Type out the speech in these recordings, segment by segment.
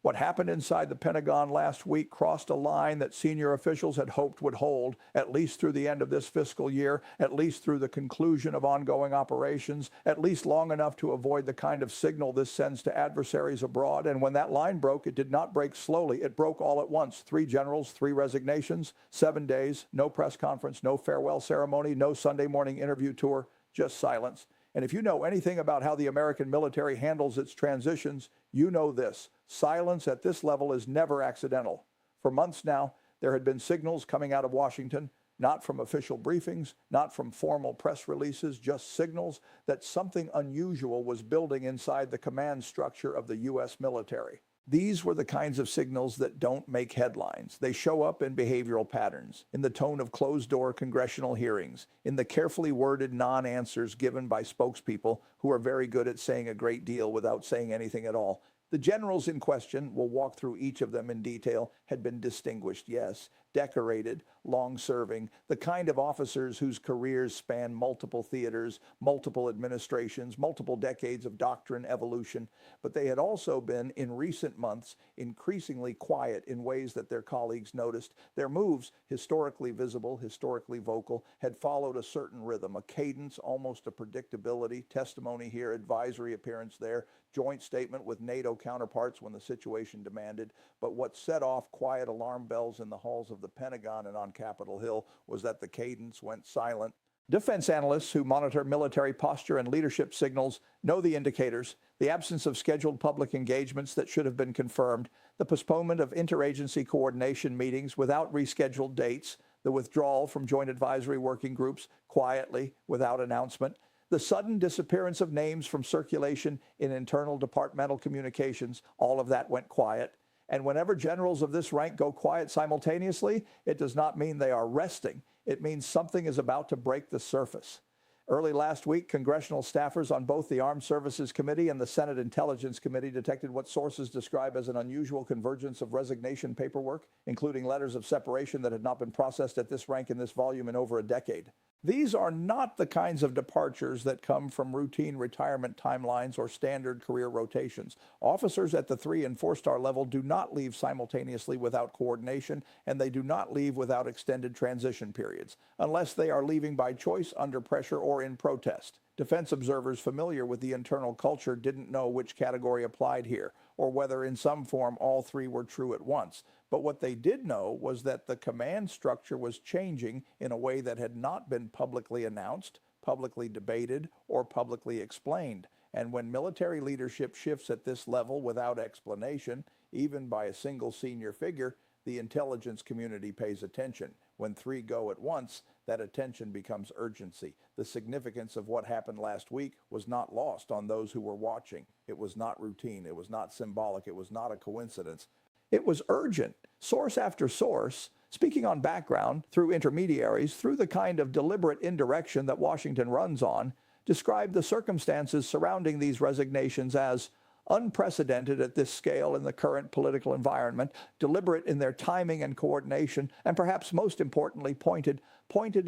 What happened inside the Pentagon last week crossed a line that senior officials had hoped would hold, at least through the end of this fiscal year, at least through the conclusion of ongoing operations, at least long enough to avoid the kind of signal this sends to adversaries abroad. And when that line broke, it did not break slowly. It broke all at once. 3 generals, 3 resignations, 7 days, no press conference, no farewell ceremony, no Sunday morning interview tour, just silence. And if you know anything about how the American military handles its transitions, you know this. Silence at this level is never accidental. For months now, there had been signals coming out of Washington, not from official briefings, not from formal press releases, just signals that something unusual was building inside the command structure of the U.S. military. These were the kinds of signals that don't make headlines. They show up in behavioral patterns, in the tone of closed-door congressional hearings, in the carefully worded non-answers given by spokespeople who are very good at saying a great deal without saying anything at all. The generals in question, we'll walk through each of them in detail, had been distinguished, yes, decorated, long-serving, the kind of officers whose careers span multiple theaters, multiple administrations, multiple decades of doctrine evolution, but they had also been, in recent months, increasingly quiet in ways that their colleagues noticed. Their moves, historically visible, historically vocal, had followed a certain rhythm, a cadence, almost a predictability, testimony here, advisory appearance there, joint statement with NATO counterparts when the situation demanded. But what set off quiet alarm bells in the halls of the Pentagon and on Capitol Hill was that the cadence went silent. Defense analysts who monitor military posture and leadership signals know the indicators: the absence of scheduled public engagements that should have been confirmed, the postponement of interagency coordination meetings without rescheduled dates, the withdrawal from joint advisory working groups quietly without announcement, the sudden disappearance of names from circulation in internal departmental communications. All of that went quiet. And whenever generals of this rank go quiet simultaneously, it does not mean they are resting. It means something is about to break the surface. Early last week, congressional staffers on both the Armed Services Committee and the Senate Intelligence Committee detected what sources describe as an unusual convergence of resignation paperwork, including letters of separation that had not been processed at this rank in this volume in over a decade. These are not the kinds of departures that come from routine retirement timelines or standard career rotations. Officers at the 3- and 4-star level do not leave simultaneously without coordination, and they do not leave without extended transition periods, unless they are leaving by choice, under pressure, or in protest. Defense observers familiar with the internal culture didn't know which category applied here, or whether in some form all 3 were true at once. But what they did know was that the command structure was changing in a way that had not been publicly announced, publicly debated, or publicly explained. And when military leadership shifts at this level without explanation, even by a single senior figure, the intelligence community pays attention. When 3 go at once, that attention becomes urgency. The significance of what happened last week was not lost on those who were watching. It was not routine. It was not symbolic. It was not a coincidence. It was urgent. Source after source, speaking on background, through intermediaries, through the kind of deliberate indirection that Washington runs on, described the circumstances surrounding these resignations as unprecedented at this scale in the current political environment, deliberate in their timing and coordination, and perhaps most importantly, pointed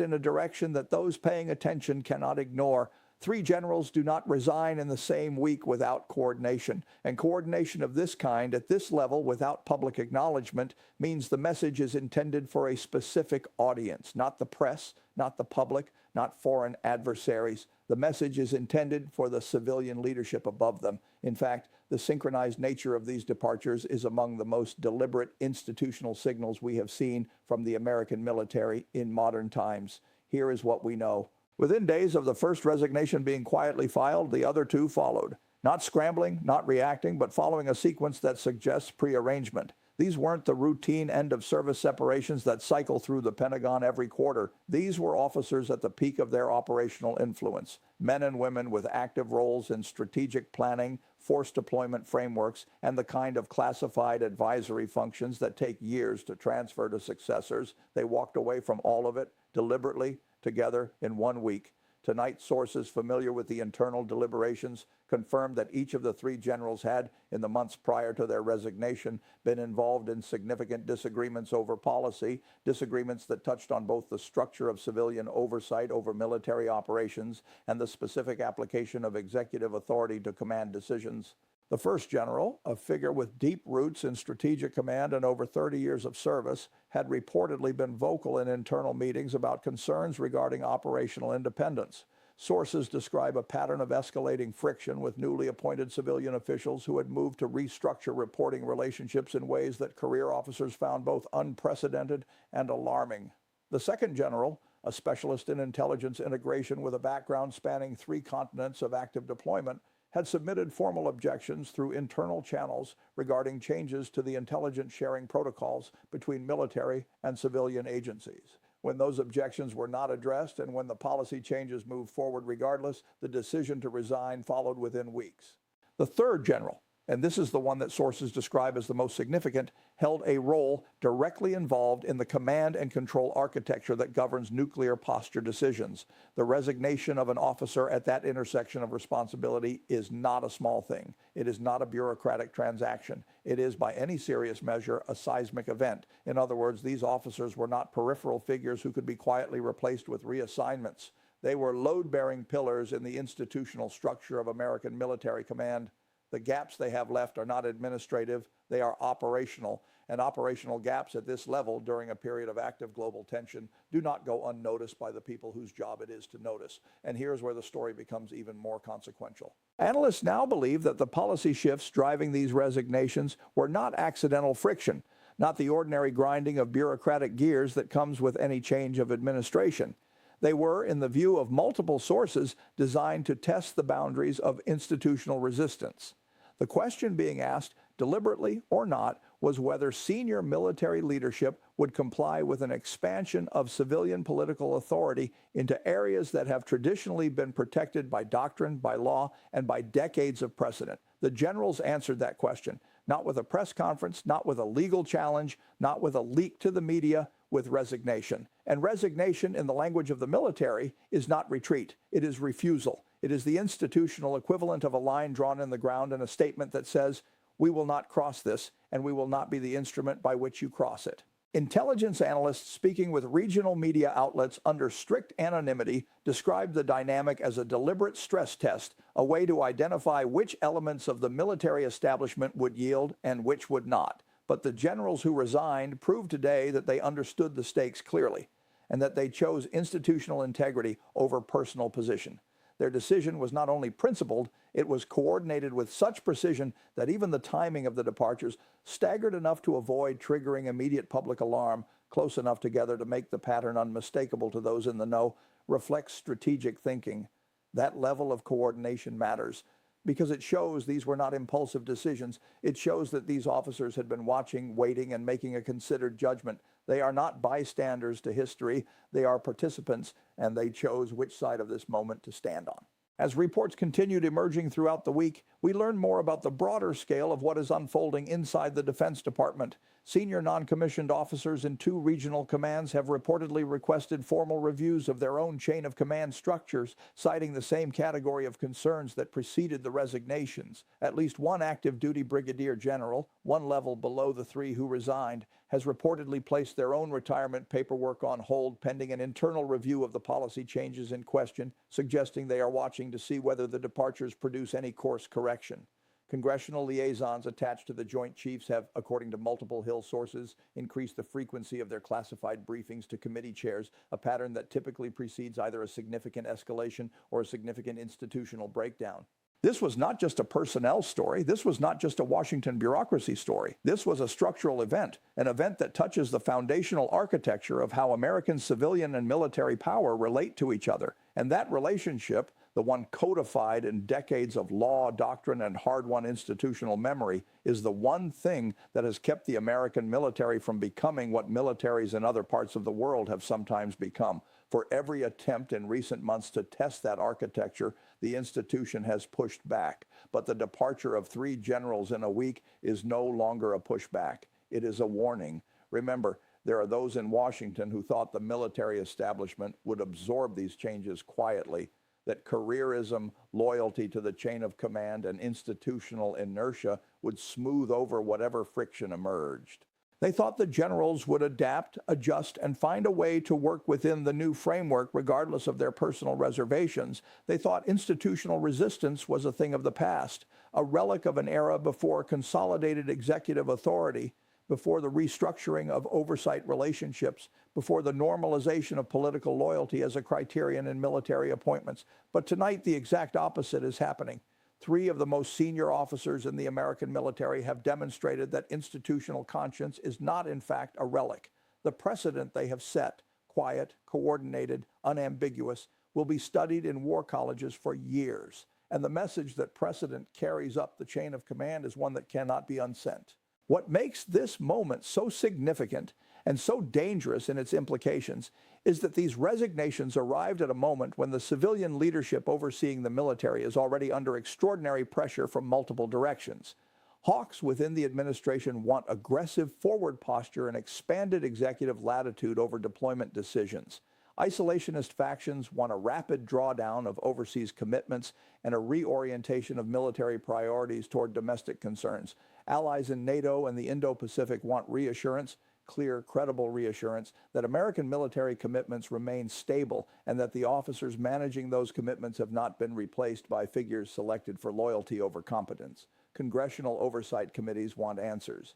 in a direction that those paying attention cannot ignore. 3 generals do not resign in the same week without coordination, and coordination of this kind at this level without public acknowledgement means the message is intended for a specific audience, not the press, not the public, not foreign adversaries. The message is intended for the civilian leadership above them. In fact, the synchronized nature of these departures is among the most deliberate institutional signals we have seen from the American military in modern times. Here is what we know. Within days of the first resignation being quietly filed, the other 2 followed. Not scrambling, not reacting, but following a sequence that suggests prearrangement. These weren't the routine end-of-service separations that cycle through the Pentagon every quarter. These were officers at the peak of their operational influence, men and women with active roles in strategic planning, force deployment frameworks, and the kind of classified advisory functions that take years to transfer to successors. They walked away from all of it deliberately, together in 1 week. Tonight, sources familiar with the internal deliberations confirmed that each of the 3 generals had, in the months prior to their resignation, been involved in significant disagreements over policy, disagreements that touched on both the structure of civilian oversight over military operations and the specific application of executive authority to command decisions. The first general, a figure with deep roots in strategic command and over 30 years of service, had reportedly been vocal in internal meetings about concerns regarding operational independence. Sources describe a pattern of escalating friction with newly appointed civilian officials who had moved to restructure reporting relationships in ways that career officers found both unprecedented and alarming. The second general, a specialist in intelligence integration with a background spanning 3 continents of active deployment, had submitted formal objections through internal channels regarding changes to the intelligence sharing protocols between military and civilian agencies. When those objections were not addressed and when the policy changes moved forward regardless, the decision to resign followed within weeks. The third general, and this is the one that sources describe as the most significant, held a role directly involved in the command and control architecture that governs nuclear posture decisions. The resignation of an officer at that intersection of responsibility is not a small thing. It is not a bureaucratic transaction. It is, by any serious measure, a seismic event. In other words, these officers were not peripheral figures who could be quietly replaced with reassignments. They were load-bearing pillars in the institutional structure of American military command. The gaps they have left are not administrative, they are operational, and operational gaps at this level during a period of active global tension do not go unnoticed by the people whose job it is to notice. And here's where the story becomes even more consequential. Analysts now believe that the policy shifts driving these resignations were not accidental friction, not the ordinary grinding of bureaucratic gears that comes with any change of administration. They were, in the view of multiple sources, designed to test the boundaries of institutional resistance. The question being asked, deliberately or not, was whether senior military leadership would comply with an expansion of civilian political authority into areas that have traditionally been protected by doctrine, by law, and by decades of precedent. The generals answered that question, not with a press conference, not with a legal challenge, not with a leak to the media, with resignation. And resignation, in the language of the military, is not retreat. It is refusal. It is the institutional equivalent of a line drawn in the ground and a statement that says, "We will not cross this, and we will not be the instrument by which you cross it." Intelligence analysts speaking with regional media outlets under strict anonymity described the dynamic as a deliberate stress test, a way to identify which elements of the military establishment would yield and which would not. But the generals who resigned proved today that they understood the stakes clearly and that they chose institutional integrity over personal position. Their decision was not only principled, it was coordinated with such precision that even the timing of the departures, staggered enough to avoid triggering immediate public alarm, close enough together to make the pattern unmistakable to those in the know, reflects strategic thinking. That level of coordination matters, because it shows these were not impulsive decisions. It shows that these officers had been watching, waiting, and making a considered judgment. They are not bystanders to history. They are participants, and they chose which side of this moment to stand on. As reports continued emerging throughout the week, we learned more about the broader scale of what is unfolding inside the Defense Department. Senior non-commissioned officers in 2 regional commands have reportedly requested formal reviews of their own chain of command structures, citing the same category of concerns that preceded the resignations. At least one active duty brigadier general, one level below the 3 who resigned, has reportedly placed their own retirement paperwork on hold pending an internal review of the policy changes in question, suggesting they are watching to see whether the departures produce any course correction. Congressional liaisons attached to the Joint Chiefs have, according to multiple Hill sources, increased the frequency of their classified briefings to committee chairs, a pattern that typically precedes either a significant escalation or a significant institutional breakdown. This was not just a personnel story. This was not just a Washington bureaucracy story. This was a structural event, an event that touches the foundational architecture of how American civilian and military power relate to each other. And that relationship, the one codified in decades of law, doctrine, and hard-won institutional memory, is the one thing that has kept the American military from becoming what militaries in other parts of the world have sometimes become. For every attempt in recent months to test that architecture, the institution has pushed back. But the departure of 3 generals in a week is no longer a pushback. It is a warning. Remember, there are those in Washington who thought the military establishment would absorb these changes quietly, that careerism, loyalty to the chain of command, and institutional inertia would smooth over whatever friction emerged. They thought the generals would adapt, adjust, and find a way to work within the new framework regardless of their personal reservations. They thought institutional resistance was a thing of the past, a relic of an era before consolidated executive authority, before the restructuring of oversight relationships, before the normalization of political loyalty as a criterion in military appointments. But tonight, the exact opposite is happening. 3 of the most senior officers in the American military have demonstrated that institutional conscience is not, in fact, a relic. The precedent they have set, quiet, coordinated, unambiguous, will be studied in war colleges for years. And the message that precedent carries up the chain of command is one that cannot be unsent. What makes this moment so significant and so dangerous in its implications is that these resignations arrived at a moment when the civilian leadership overseeing the military is already under extraordinary pressure from multiple directions. Hawks within the administration want aggressive forward posture and expanded executive latitude over deployment decisions. Isolationist factions want a rapid drawdown of overseas commitments and a reorientation of military priorities toward domestic concerns. Allies in NATO and the Indo-Pacific want reassurance, clear, credible reassurance, that American military commitments remain stable and that the officers managing those commitments have not been replaced by figures selected for loyalty over competence. Congressional oversight committees want answers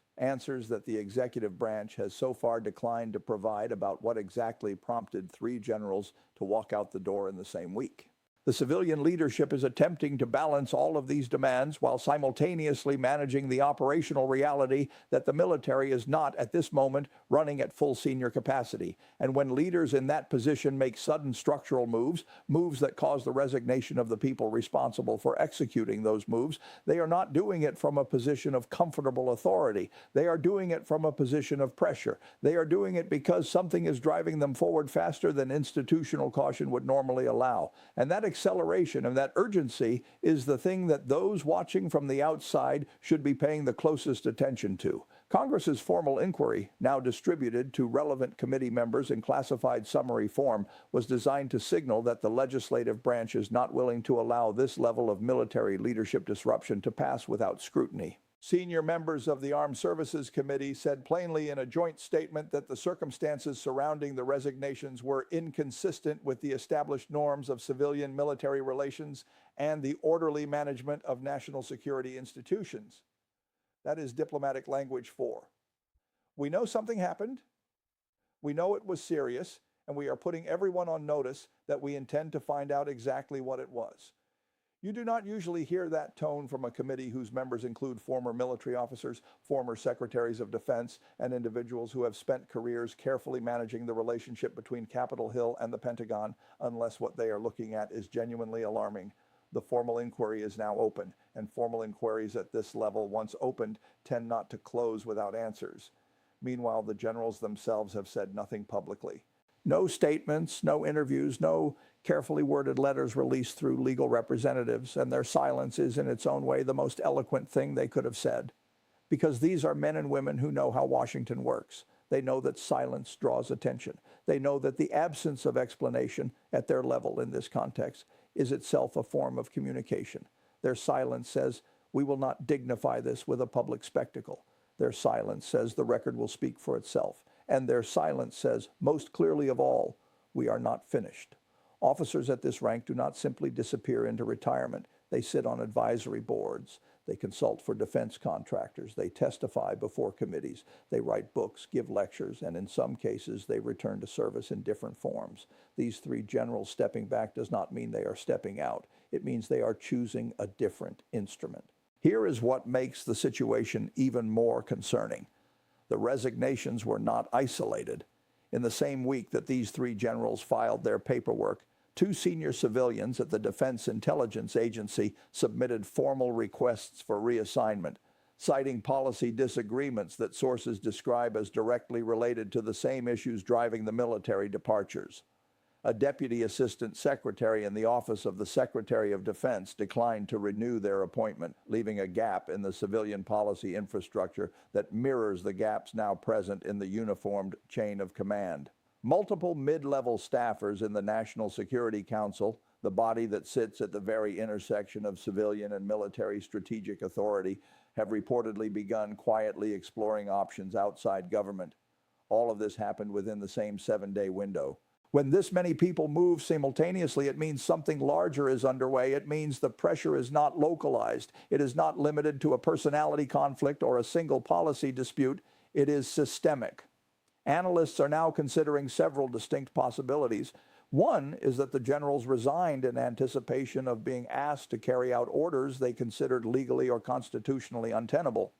that the executive branch has so far declined to provide about what exactly prompted 3 generals to walk out the door in the same week. The civilian leadership is attempting to balance all of these demands while simultaneously managing the operational reality that the military is not, at this moment, running at full senior capacity. And when leaders in that position make sudden structural moves that cause the resignation of the people responsible for executing those moves, they are not doing it from a position of comfortable authority. They are doing it from a position of pressure. They are doing it because something is driving them forward faster than institutional caution would normally allow. And that acceleration and that urgency is the thing that those watching from the outside should be paying the closest attention to. Congress's formal inquiry, now distributed to relevant committee members in classified summary form, was designed to signal that the legislative branch is not willing to allow this level of military leadership disruption to pass without scrutiny. Senior members of the Armed Services Committee said plainly in a joint statement that the circumstances surrounding the resignations were inconsistent with the established norms of civilian-military relations and the orderly management of national security institutions. That is diplomatic language 4. We know something happened. We know it was serious, and we are putting everyone on notice that we intend to find out exactly what it was. You do not usually hear that tone from a committee whose members include former military officers, former secretaries of defense, and individuals who have spent careers carefully managing the relationship between Capitol Hill and the Pentagon, unless what they are looking at is genuinely alarming. The formal inquiry is now open, and formal inquiries at this level, once opened, tend not to close without answers. Meanwhile, the generals themselves have said nothing publicly. No statements, no interviews, no carefully worded letters released through legal representatives, and their silence is in its own way the most eloquent thing they could have said. Because these are men and women who know how Washington works. They know that silence draws attention. They know that the absence of explanation at their level in this context is itself a form of communication. Their silence says, we will not dignify this with a public spectacle. Their silence says the record will speak for itself. And their silence says, most clearly of all, we are not finished. Officers at this rank do not simply disappear into retirement. They sit on advisory boards. They consult for defense contractors. They testify before committees. They write books, give lectures, and in some cases, they return to service in different forms. These 3 generals stepping back does not mean they are stepping out. It means they are choosing a different instrument. Here is what makes the situation even more concerning. The resignations were not isolated. In the same week that these 3 generals filed their paperwork, 2 senior civilians at the Defense Intelligence Agency submitted formal requests for reassignment, citing policy disagreements that sources describe as directly related to the same issues driving the military departures. A deputy assistant secretary in the Office of the Secretary of Defense declined to renew their appointment, leaving a gap in the civilian policy infrastructure that mirrors the gaps now present in the uniformed chain of command. Multiple mid-level staffers in the National Security Council, the body that sits at the very intersection of civilian and military strategic authority, have reportedly begun quietly exploring options outside government. All of this happened within the same 7-day window. When this many people move simultaneously, it means something larger is underway. It means the pressure is not localized. It is not limited to a personality conflict or a single policy dispute. It is systemic. Analysts are now considering several distinct possibilities. One is that the generals resigned in anticipation of being asked to carry out orders they considered legally or constitutionally untenable,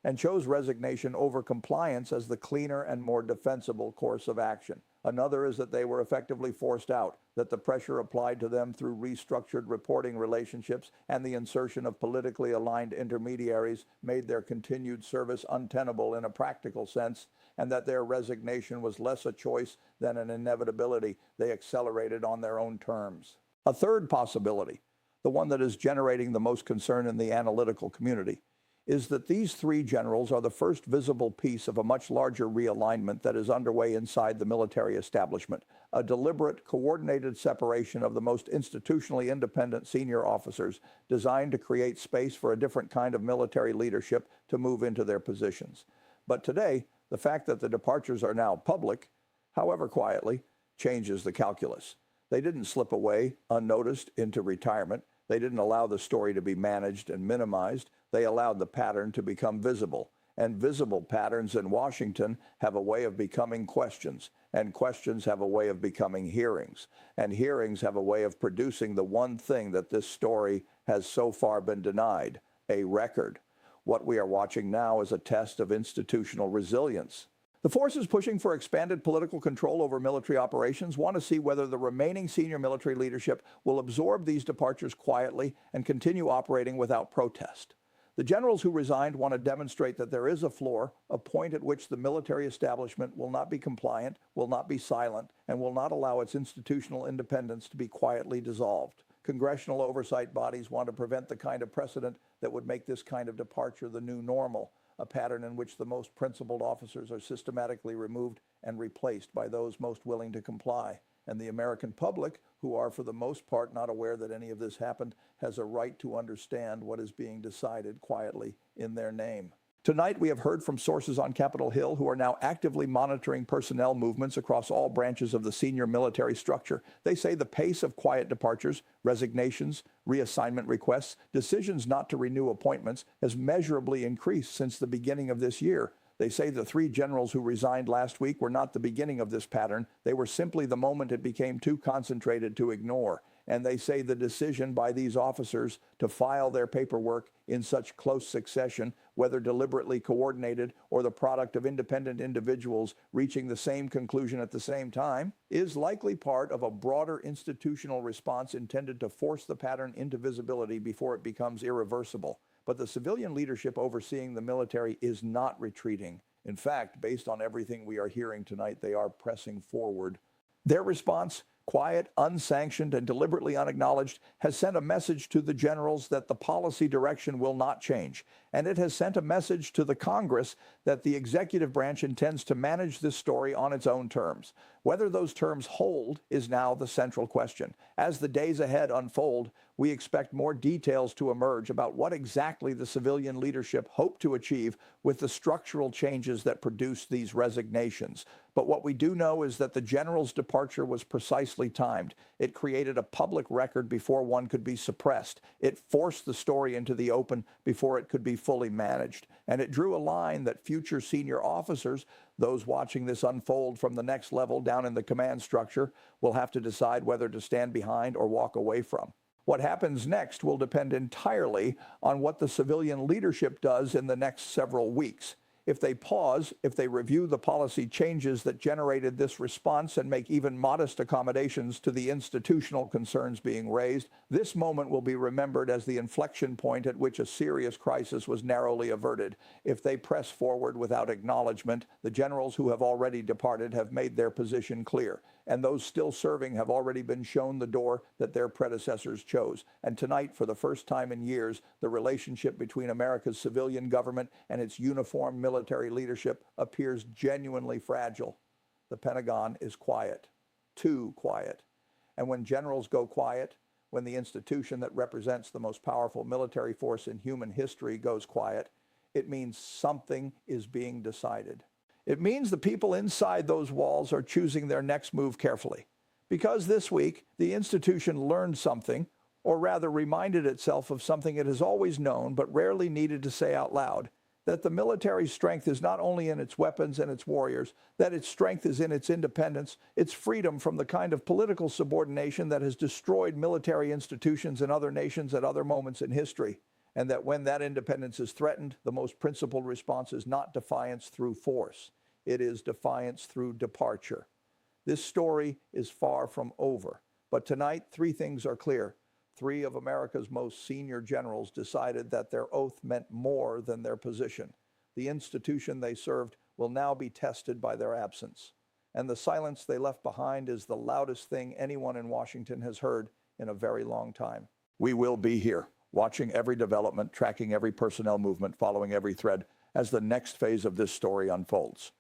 and chose resignation over compliance as the cleaner and more defensible course of action. Another is that they were effectively forced out, that the pressure applied to them through restructured reporting relationships and the insertion of politically aligned intermediaries made their continued service untenable in a practical sense, and that their resignation was less a choice than an inevitability they accelerated on their own terms. A third possibility, the one that is generating the most concern in the analytical community, is that these three generals are the first visible piece of a much larger realignment that is underway inside the military establishment, a deliberate, coordinated separation of the most institutionally independent senior officers designed to create space for a different kind of military leadership to move into their positions. But today, the fact that the departures are now public, however quietly, changes the calculus. They didn't slip away unnoticed into retirement. They didn't allow the story to be managed and minimized. They allowed the pattern to become visible. And visible patterns in Washington have a way of becoming questions, and questions have a way of becoming hearings, and hearings have a way of producing the one thing that this story has so far been denied, a record. What we are watching now is a test of institutional resilience. The forces pushing for expanded political control over military operations want to see whether the remaining senior military leadership will absorb these departures quietly and continue operating without protest. The generals who resigned want to demonstrate that there is a floor, a point at which the military establishment will not be compliant, will not be silent, and will not allow its institutional independence to be quietly dissolved. Congressional oversight bodies want to prevent the kind of precedent that would make this kind of departure the new normal, a pattern in which the most principled officers are systematically removed and replaced by those most willing to comply. And the American public, who are for the most part not aware that any of this happened, has a right to understand what is being decided quietly in their name. Tonight, we have heard from sources on Capitol Hill who are now actively monitoring personnel movements across all branches of the senior military structure. They say the pace of quiet departures, resignations, reassignment requests, decisions not to renew appointments has measurably increased since the beginning of this year. They say the three generals who resigned last week were not the beginning of this pattern. They were simply the moment it became too concentrated to ignore. And they say the decision by these officers to file their paperwork in such close succession, whether deliberately coordinated or the product of independent individuals reaching the same conclusion at the same time, is likely part of a broader institutional response intended to force the pattern into visibility before it becomes irreversible. But the civilian leadership overseeing the military is not retreating. In fact, based on everything we are hearing tonight, they are pressing forward. Their response, quiet, unsanctioned, and deliberately unacknowledged, has sent a message to the generals that the policy direction will not change. And it has sent a message to the Congress that the executive branch intends to manage this story on its own terms. Whether those terms hold is now the central question. As the days ahead unfold, we expect more details to emerge about what exactly the civilian leadership hoped to achieve with the structural changes that produced these resignations. But what we do know is that the general's departure was precisely timed. It created a public record before one could be suppressed. It forced the story into the open before it could be fully managed. And it drew a line that future senior officers, those watching this unfold from the next level down in the command structure, will have to decide whether to stand behind or walk away from. What happens next will depend entirely on what the civilian leadership does in the next several weeks. If they pause, if they review the policy changes that generated this response and make even modest accommodations to the institutional concerns being raised, this moment will be remembered as the inflection point at which a serious crisis was narrowly averted. If they press forward without acknowledgement, the generals who have already departed have made their position clear, and those still serving have already been shown the door that their predecessors chose. And tonight, for the first time in years, the relationship between America's civilian government and its uniformed military leadership appears genuinely fragile. The Pentagon is quiet, too quiet. And when generals go quiet, when the institution that represents the most powerful military force in human history goes quiet, it means something is being decided. It means the people inside those walls are choosing their next move carefully. Because this week, the institution learned something, or rather reminded itself of something it has always known but rarely needed to say out loud, that the military's strength is not only in its weapons and its warriors, that its strength is in its independence, its freedom from the kind of political subordination that has destroyed military institutions in other nations at other moments in history, and that when that independence is threatened, the most principled response is not defiance through force. It is defiance through departure. This story is far from over, but tonight 3 things are clear. 3 of America's most senior generals decided that their oath meant more than their position. The institution they served will now be tested by their absence. And the silence they left behind is the loudest thing anyone in Washington has heard in a very long time. We will be here, watching every development, tracking every personnel movement, following every thread as the next phase of this story unfolds.